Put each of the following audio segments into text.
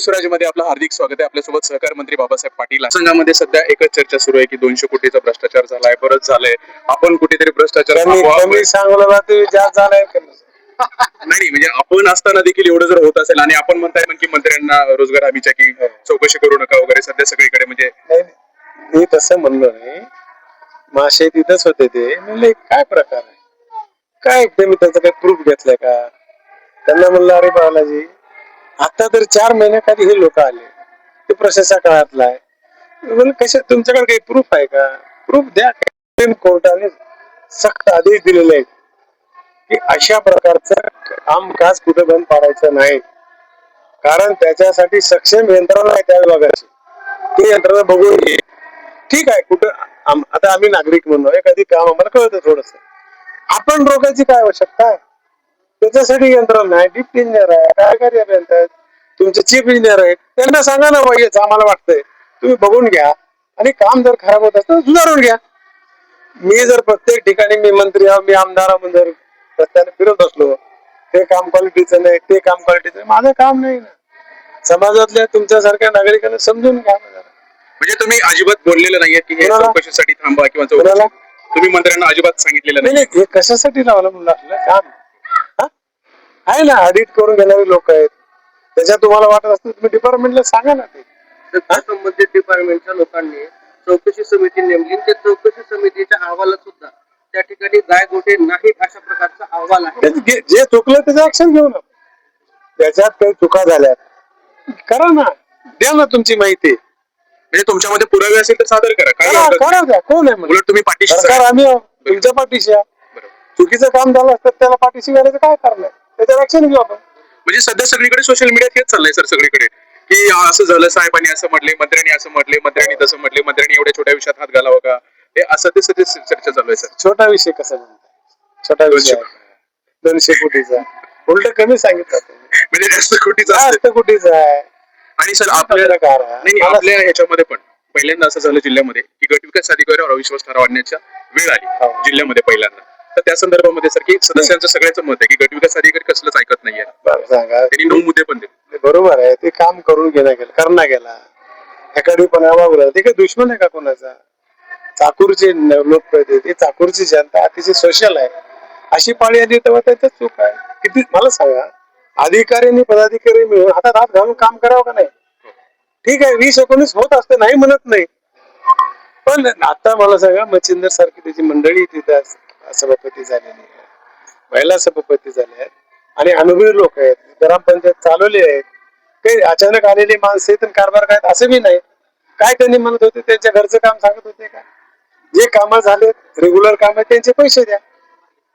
लोकसुराज्यमध्ये आपलं हार्दिक स्वागत आहे. आपल्यासोबत सहकार मंत्री बाबासाहेब पाटील. संघामध्ये सध्या एकच चर्चा सुरू आहे की 200 कोटीचा भ्रष्टाचार झालाय, बरंच झालंय. आपण कुठेतरी भ्रष्टाचार जास्त झालाय. नाही म्हणजे आपण असताना देखील एवढं जर होत असेल आणि आपण म्हणताय की मंत्र्यांना रोजगार हमीच्या की चौकशी करू नका वगैरे, सध्या सगळीकडे म्हणजे मी तसं म्हणलो नाही. माशे तिथंच होते ते म्हणले काय प्रकार आहे काय, मी त्याचा काही प्रूफ घेतलाय का? त्यांना म्हणलं अरे बालाजी, आता तर 4 महिन्याखाली हे लोक आले, ते प्रशासक काळातला आहे. कशा तुमच्याकडे काही प्रूफ आहे का? प्रूफ द्या. सुप्रीम कोर्टाने सक्त आदेश दिलेले आहेत की अशा प्रकारचं कामकाज कुठे बंद पाडायचं नाही, कारण त्याच्यासाठी सक्षम यंत्रणा आहे त्या विभागाची. ती यंत्रणा बघून घे. ठीक आहे, कुठं आता आम्ही नागरिक म्हणून एखादी काम आम्हाला कळतं थोडस, आपण रोखायची काय आवश्यकता आहे? त्याच्यासाठी यंत्रणा आहे, डिप्टी इंजिनियर आहे, कार्यकारी अभियंता आहेत, तुमचे चीफ इंजिनियर आहेत. त्यांना सांगा ना बाई आम्हाला वाटतंय, तुम्ही बघून घ्या आणि काम जर खराब होत असतं सुधारून घ्या. मी जर प्रत्येक ठिकाणी मी मंत्री आहो, मी आमदार म्हणून जर रस्त्याने फिरत असलो, ते काम क्वालिटीचं नाही, ते काम क्वालिटीचं, माझं काम नाही ना. समाजातल्या तुमच्यासारख्या नागरिकांना समजून घ्या. म्हणजे तुम्ही अजिबात बोललेलं नाहीये की हे चौकशीसाठी थांबा किंवा चौकशी, तुम्ही मंत्र्यांना अजिबात सांगितलेलं नाही. हे कशासाठी लावलं म्हणलं आपलं काम आहे ना, ऑडिट करून घेणारे लोक आहेत. त्याच्यात तुम्हाला वाटत असतं तुम्ही डिपार्टमेंटला सांगा ना. ते संबंधित डिपार्टमेंटच्या लोकांनी चौकशी समिती नेमली, त्या चौकशी समितीच्या अहवालात सुद्धा त्या ठिकाणी गायगोटे नाहीत अशा प्रकारचा अहवाल आहे. जे चुकलं त्याचं ऍक्शन घेऊ ना. त्याच्यात काही चुका झाल्या करा ना, द्या ना तुमची माहिती. म्हणजे तुमच्यामध्ये पुरावे असेल तर सादर करा, करा द्या. कोण आहे उलट तुम्ही पाठीशी सरकार, आम्ही तुमच्या पाठीशी. चुकीचं काम झालं असतं त्याला पाठीशी घालायचं काय कारण आहे? त्याच्यावर ऍक्शन घेऊ आपण. म्हणजे सध्या सगळीकडे सोशल मीडियात हेच चाललंय सर, सगळीकडे की असं झालं, साहेबांनी असं म्हटले, मंत्र्यांनी असं म्हटले, मंत्र्यांनी तसं म्हटले, मंत्र्यांनी एवढ्या छोट्या विषयात हात घालावा का, हे असं ते सध्या चर्चा चालू आहे. सर छोटा विषय कसा म्हणताय? छोटा विषय 200 कोटीचा उलट कमी सांगितलं म्हणजे जास्त कोटीचा जास्त कोटीचा आहे. आणि सर आपल्या ह्याच्यामध्ये पण पहिल्यांदा असं झालं जिल्ह्यामध्ये की गट विकास अधिकाऱ्यावर अविश्वास ठराव आणण्याच्या वेळ आली जिल्ह्यामध्ये पहिल्यांदा. तर त्या संदर्भामध्ये सर की सदस्यांचं सगळ्याचं मत आहे की गट विकास अधिकारी कसलंच ऐकत नाहीये. त्यांनी 9 मुद्दे पण दिले. बरोबर आहे, ते काम करून करणं गेला एखादी पण वागला, ते काही दुश्मन आहे का कोणाचा? चाकूरचे लोक, ते चाकूरची जनता अतिशय सोशल आहे. अशी पाळी आली तेव्हा त्याच्यात चूक आहे. किती मला सांगा, अधिकाऱ्यांनी पदाधिकारी मिळून हातात हात घालून काम करावं का नाही? ठीक आहे, 20-19 होत असते, नाही म्हणत नाही, पण आता मला सांगा मच्छिंदर सारखी त्याची मंडळी तिथे सभापती झालेली आहे, महिला सभापती झाल्या आहेत आणि अनुभवी लोक आहेत, ग्रामपंचायत चालवली आहेत. काही अचानक आलेली माणसं तर कारभार काय असं बी नाही. काय त्यांनी म्हणत होते, त्यांच्या घरचं काम सांगत होते का? जे कामं झाले रेग्युलर काम आहे त्यांचे पैसे द्या.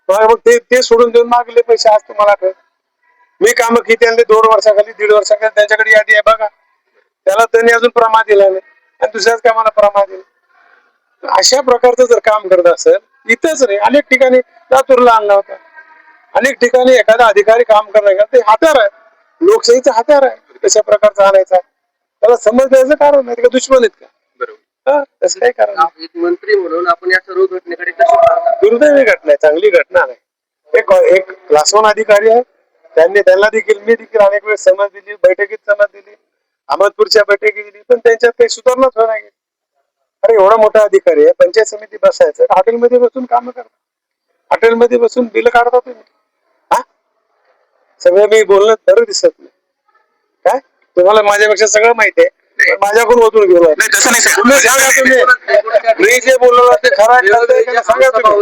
मग ते सोडून देऊन मागले पैसे आज तुम्हाला कळत. मी कामं किती आणले 2 वर्षाखाली 1.5 वर्षाखाली, त्यांच्याकडे यादी आहे बघा. त्याला त्यांनी अजून प्रमा दिला नाही आणि दुसऱ्याच कामाला प्रमा दिला. अशा प्रकारचं जर काम करत असेल, इथंच नाही अनेक ठिकाणी लातूरला आणला होता, अनेक ठिकाणी एखादा अधिकारी काम करणार ते हत्यार आहे, लोकशाहीचं हत्यार आहे. कशा प्रकारचा आणायचा त्याला समज द्यायचं कारण नाही का? दुश्मन आहेत का? बरोबर, तसं काही कारण नाही. एक मंत्री म्हणून आपण या सर्व घटनेकडे दुर्दैवी घटना आहे, चांगली घटना नाही. एक क्लास 1 अधिकारी आहे, त्यांना देखील मी देखील अनेक वेळेस समज दिली, बैठकीत समज दिली, अहमदपूरच्या बैठकीत दिली, पण त्यांच्यात काही सुधारणाच होणार नाही. अरे एवढा मोठा अधिकारी आहे, पंचायत समिती बसायचं, हॉटेलमध्ये बसून काम करतात, हॉटेलमध्ये बसून बिल काढता तुम्ही. सगळं मी बोलणं बरं दिसत नाही काय? तुम्हाला माझ्यापेक्षा सगळं माहिती आहे, माझ्याकडून ओतून घेऊन तुम्ही सांगा. तुम्ही मी जे बोललो ते खरं सांगा तुम्ही.